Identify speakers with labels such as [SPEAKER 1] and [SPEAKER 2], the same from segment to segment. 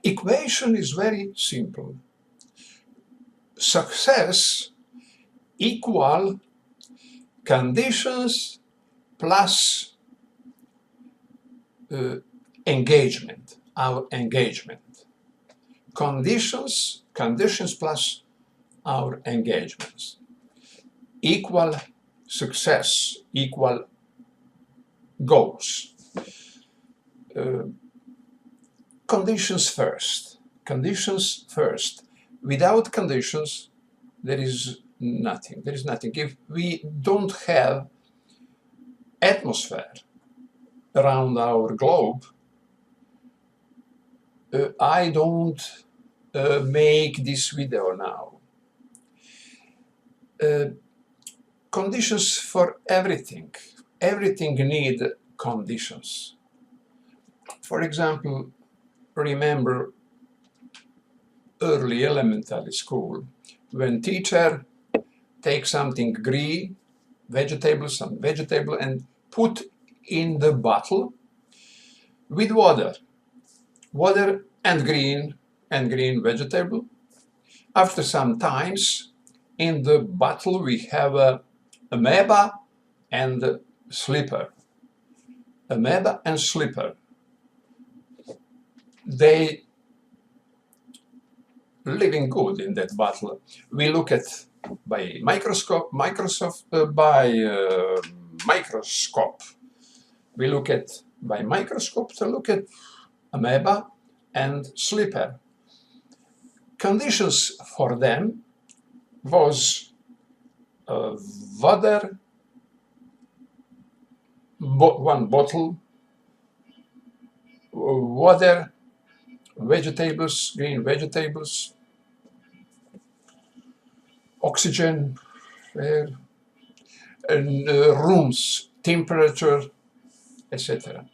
[SPEAKER 1] Equation is very simple. Success equal conditions plus engagement, our engagement. Conditions plus our engagements. Equal success, equal goals. Conditions first. Conditions first. Without conditions, there is nothing. There is nothing. If we don't have atmosphere around our globe, I don't make this video now. Conditions for everything. Everything need conditions. For example, remember early elementary school, when teacher takes something green, some vegetable, and put in the bottle with water and green vegetable. After some times, in the bottle we have a amoeba and slipper. Amoeba and slipper. They living good in that bottle. We look at by microscope. We look at by microscope to look at amoeba and slipper. Conditions for them was water, one bottle, water, vegetables, green vegetables, oxygen, air, and rooms, temperature, etc.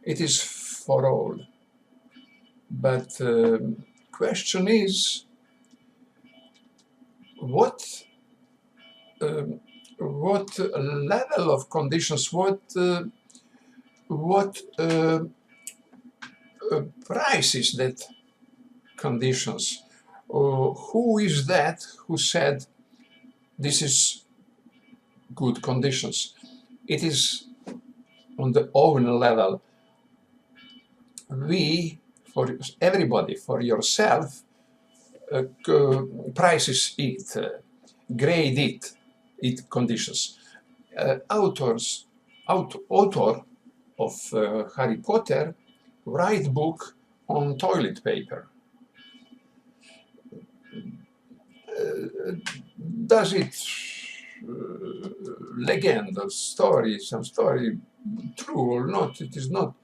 [SPEAKER 1] It is for all. But question is, what level of conditions, what price is that conditions? Who is that who said this is good conditions? It is on the own level. We, for everybody, for yourself, prices it, grade it conditions. Author of Harry Potter write book on toilet paper. Does it legend or story, some story, true or not? It is not.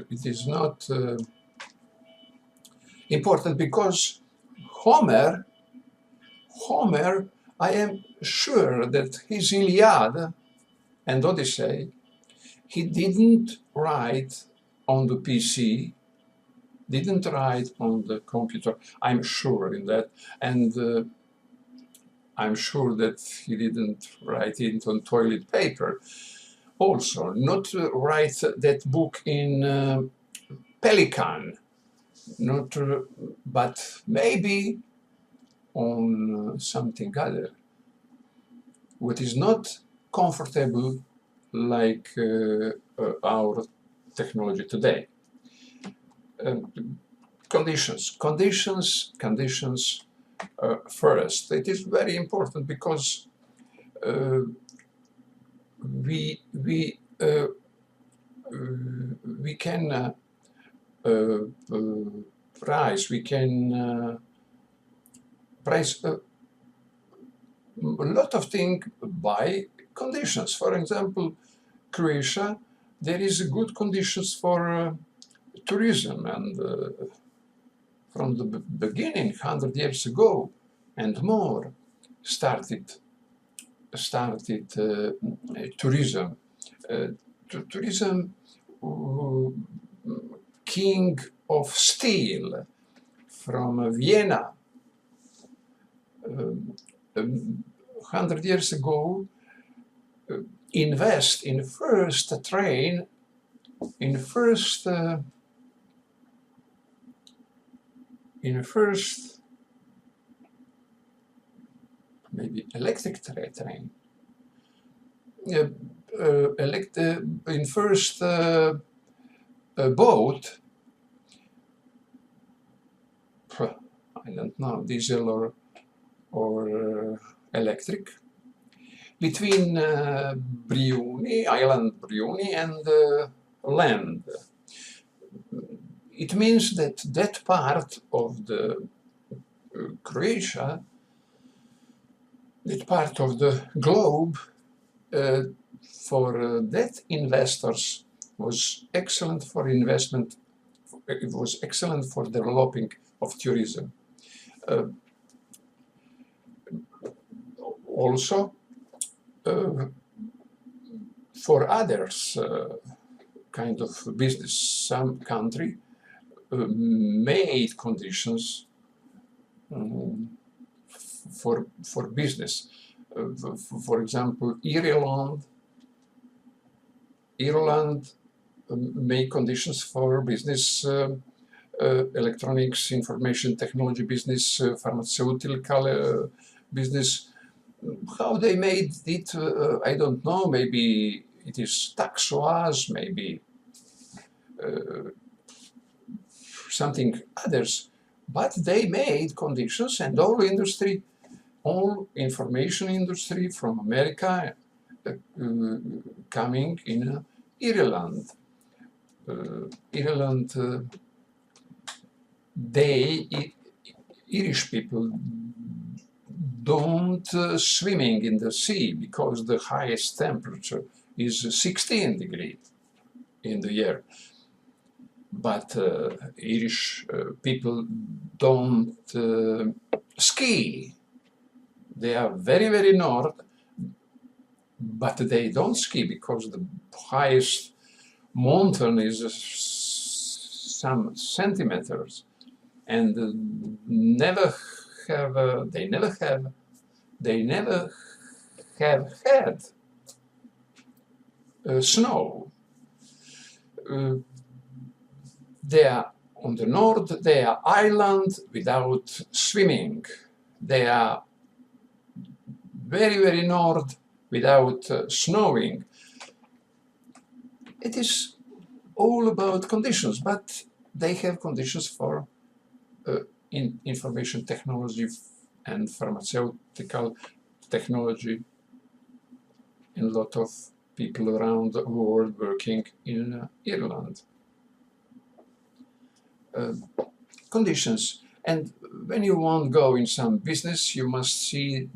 [SPEAKER 1] It is not important, because Homer, I am sure that his Iliad and Odyssey, he didn't write on the PC, didn't write on the computer. I'm sure in that, and I'm sure that he didn't write it on toilet paper. Also, not write that book in Pelican, not, but maybe on something other, what is not comfortable like our technology today. Conditions first. It is very important, because we can price a lot of things by conditions. For example, Croatia, there is good conditions for tourism, and from the beginning, 100 years ago and more, started tourism. Tourism, king of steel from Vienna, 100 years ago, invest in first train in first maybe electric train. In first boat, I don't know, diesel or electric, between Brioni, island Brioni, and land. It means that that part of the Croatia, that part of the globe, for that investors was excellent for investment. It was excellent for developing of tourism. Also, for others kind of business, some country made conditions for business. For example, Ireland made conditions for business, electronics, information technology business, pharmaceutical business. How they made it, I don't know. Maybe it is tax oas, maybe something others. But they made conditions, and all industry, all information industry from America coming in Ireland. Irish people don't swimming in the sea because the highest temperature is 16 degrees in the year. But Irish people don't ski. They are very, very north, but they don't ski because the highest mountain is some centimeters, and they never have had snow. They are on the north, they are island without swimming. They are very, very north without snowing. It is all about conditions, but they have conditions for information technology and pharmaceutical technology, and a lot of people around the world working in Ireland. Conditions, and when you want to go in some business, you must see,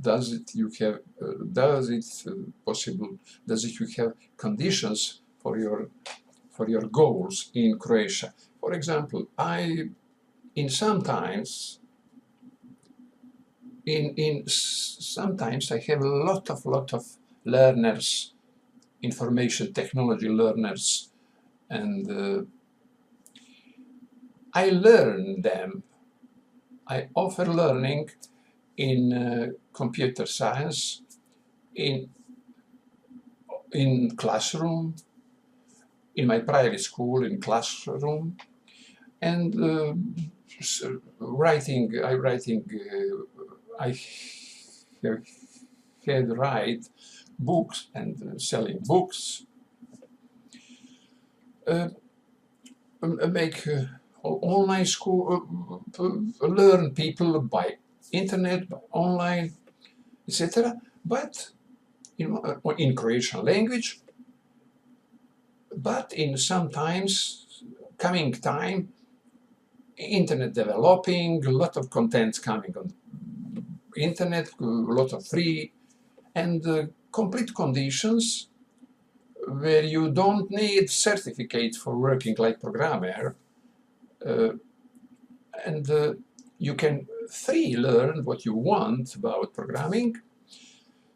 [SPEAKER 1] does it you have conditions for your goals in Croatia. For example, sometimes I have a lot of learners, information technology learners, and I learn them. I offer learning in computer science, in classroom, in my private school, in classroom, and I had write books and selling books, make online school, learn people by internet, by online, etc. But in Croatian language. But in sometimes coming time, internet developing, a lot of content coming on internet, a lot of free, and complete conditions where you don't need certificate for working like programmer, and you can free learn what you want about programming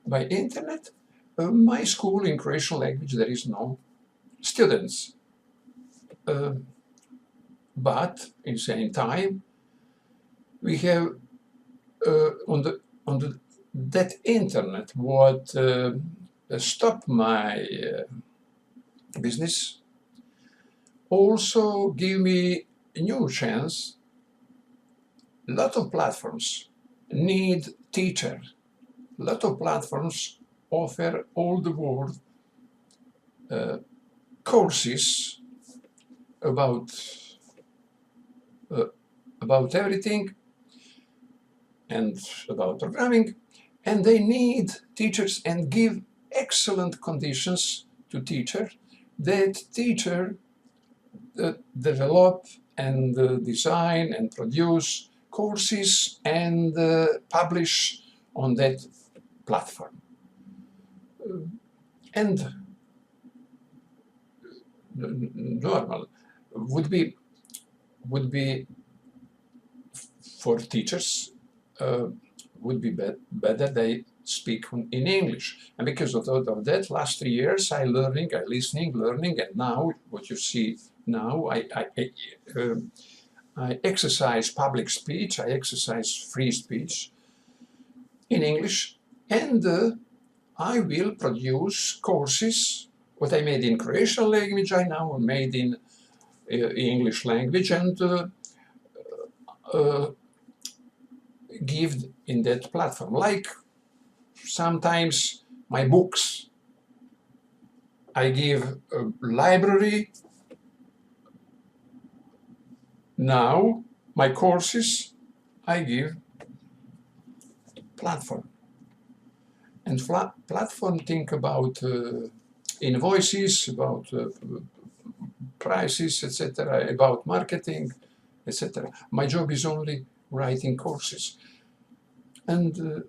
[SPEAKER 1] by internet. My school in Croatian language, there is no students, but in the same time we have on that internet what stopped my business. Also give me a new chance. A lot of platforms need teachers. A lot of platforms offer all the world courses about everything and about programming, and they need teachers and give excellent conditions to teachers. That teacher develop and design and produce courses and publish on that platform. And normal would be for teachers would be better they speak in English. And because of that, last 3 years I listening, learning, and now what you see now, I exercise public speech, I exercise free speech in English, and I will produce courses. What I made in Croatian language, I now made in English language, and give in that platform. Like sometimes my books, I give a library. Now my courses, I give platform. And platform think about invoices, about prices, etc., about marketing, etc. My job is only writing courses. And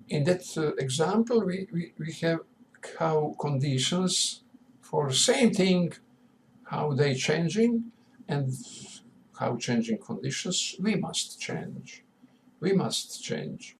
[SPEAKER 1] in that example, we have how conditions for same thing, how they changing, and how changing conditions we must change. We must change.